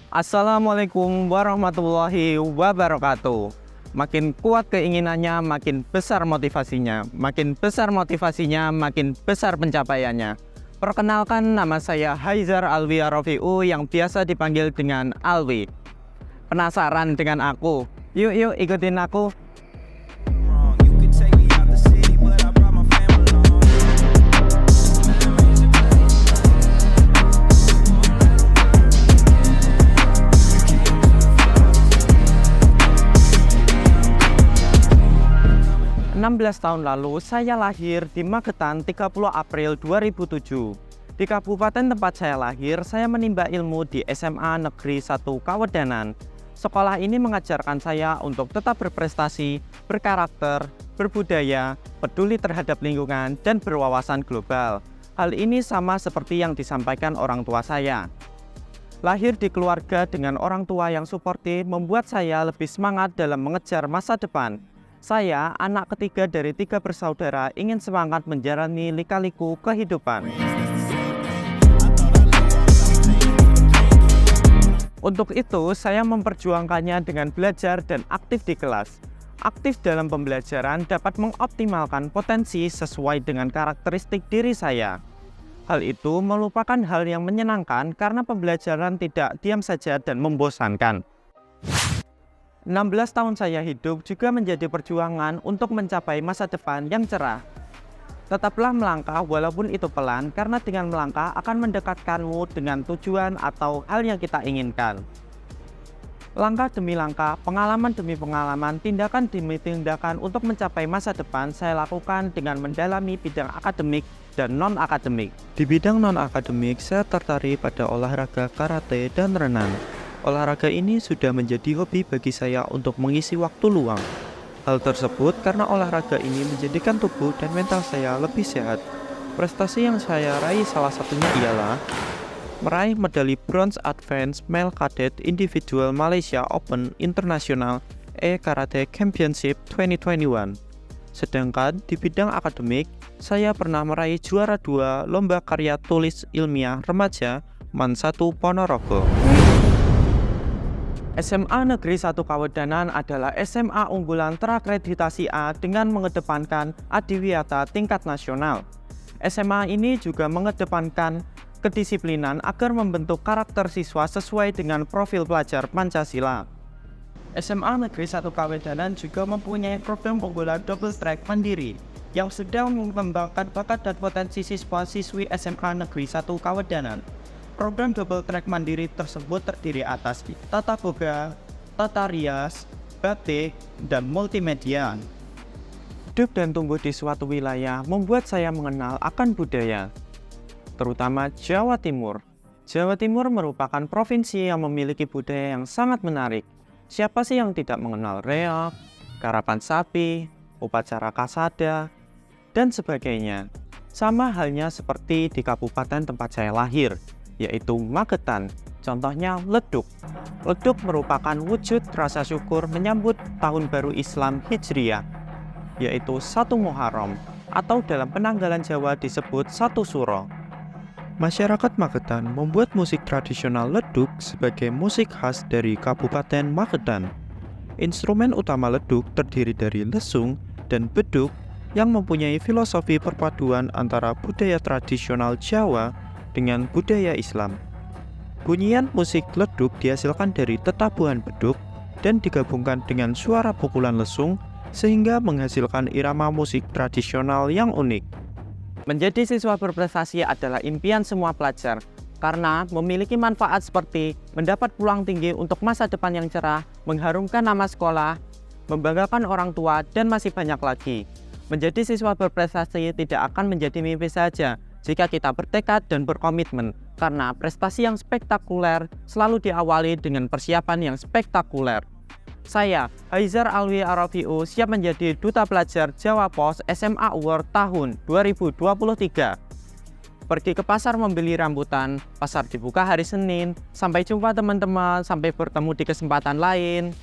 Assalamualaikum warahmatullahi wabarakatuh. Makin kuat keinginannya, makin besar motivasinya. Makin besar motivasinya, makin besar pencapaiannya. Perkenalkan, nama saya Haizar Alwi Arafiu yang biasa dipanggil dengan Alwi. Penasaran dengan aku? Yuk ikutin aku. 16 tahun lalu, saya lahir di Magetan 30 April 2007. Di kabupaten tempat saya lahir, saya menimba ilmu di SMA Negeri 1 Kawedanan. Sekolah ini mengajarkan saya untuk tetap berprestasi, berkarakter, berbudaya, peduli terhadap lingkungan, dan berwawasan global. Hal ini sama seperti yang disampaikan orang tua saya. Lahir di keluarga dengan orang tua yang suportif membuat saya lebih semangat dalam mengejar masa depan. Saya, anak ketiga dari 3 bersaudara, ingin semangat menjalani lika-liku kehidupan. Untuk itu, saya memperjuangkannya dengan belajar dan aktif di kelas. Aktif dalam pembelajaran dapat mengoptimalkan potensi sesuai dengan karakteristik diri saya. Hal itu merupakan hal yang menyenangkan karena pembelajaran tidak diam saja dan membosankan. 16 tahun saya hidup juga menjadi perjuangan untuk mencapai masa depan yang cerah. Tetaplah melangkah walaupun itu pelan, karena dengan melangkah akan mendekatkanmu dengan tujuan atau hal yang kita inginkan. Langkah demi langkah, pengalaman demi pengalaman, tindakan demi tindakan untuk mencapai masa depan saya lakukan dengan mendalami bidang akademik dan non-akademik. Di bidang non-akademik, saya tertarik pada olahraga karate dan renang. Olahraga ini sudah menjadi hobi bagi saya untuk mengisi waktu luang. Hal tersebut karena olahraga ini menjadikan tubuh dan mental saya lebih sehat. Prestasi yang saya raih salah satunya ialah meraih medali bronze Advanced Male Cadet Individual Malaysia Open International E-Karate Championship 2021. Sedangkan di bidang akademik, saya pernah meraih juara 2 Lomba Karya Tulis Ilmiah Remaja MAN 1 Ponorogo. SMA Negeri 1 Kawedanan adalah SMA unggulan terakreditasi A dengan mengedepankan adiwiyata tingkat nasional. SMA ini juga mengedepankan kedisiplinan agar membentuk karakter siswa sesuai dengan profil pelajar Pancasila. SMA Negeri 1 Kawedanan juga mempunyai program unggulan double track mandiri yang sedang mengembangkan bakat dan potensi siswa-siswi SMA Negeri 1 Kawedanan. Program double track mandiri tersebut terdiri atas tata boga, tata rias, batik, dan multimedia. Hidup dan tumbuh di suatu wilayah membuat saya mengenal akan budaya, terutama Jawa Timur. Jawa Timur merupakan provinsi yang memiliki budaya yang sangat menarik. Siapa sih yang tidak mengenal reog, karapan sapi, upacara kasada, dan sebagainya. Sama halnya seperti di kabupaten tempat saya lahir, yaitu Magetan. Contohnya leduk. Leduk merupakan wujud rasa syukur menyambut tahun baru Islam Hijriah, yaitu 1 Muharram, atau dalam penanggalan Jawa disebut 1 Suro. Masyarakat Magetan membuat musik tradisional leduk sebagai musik khas dari Kabupaten Magetan. Instrumen utama leduk terdiri dari lesung dan beduk yang mempunyai filosofi perpaduan antara budaya tradisional Jawa dengan budaya Islam. Bunyian musik leduk dihasilkan dari tetabuhan beduk dan digabungkan dengan suara pukulan lesung sehingga menghasilkan irama musik tradisional yang unik. Menjadi siswa berprestasi adalah impian semua pelajar karena memiliki manfaat seperti mendapat peluang tinggi untuk masa depan yang cerah, mengharumkan nama sekolah, membanggakan orang tua, dan masih banyak lagi. Menjadi siswa berprestasi tidak akan menjadi mimpi saja jika kita bertekad dan berkomitmen, karena prestasi yang spektakuler selalu diawali dengan persiapan yang spektakuler. Saya, Haizar Alwi Arafiu, siap menjadi Duta Pelajar Jawa Pos SMA Award tahun 2023. Pergi ke pasar membeli rambutan, pasar dibuka hari Senin. Sampai jumpa teman-teman, sampai bertemu di kesempatan lain.